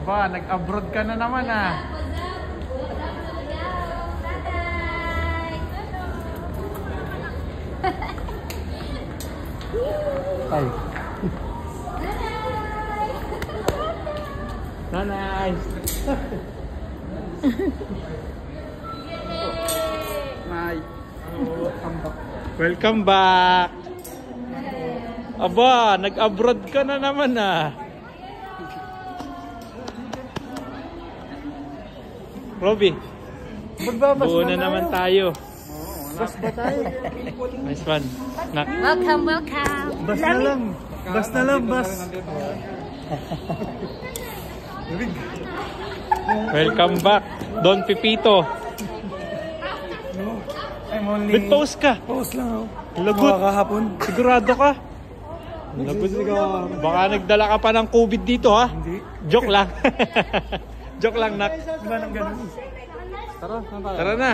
Aba, nag-abroad ka na naman ah. Ay. Nanay. Nay. Welcome back. Aba, nag-abroad ka na naman ah. Robby, buo na naman tayo. Bas ba tayo? Nice one. Welcome, welcome. Bas na lang. Bas na lang, bas. Welcome back, Don Pipito. I'm only... With post ka. Post lang ako. Lagot. Kahapon. Sigurado ka? Lagot. Baka nagdala ka pa ng COVID dito ha? Hindi. Joke lang. Joke lang, nak. Diba nang ganun? Tara na.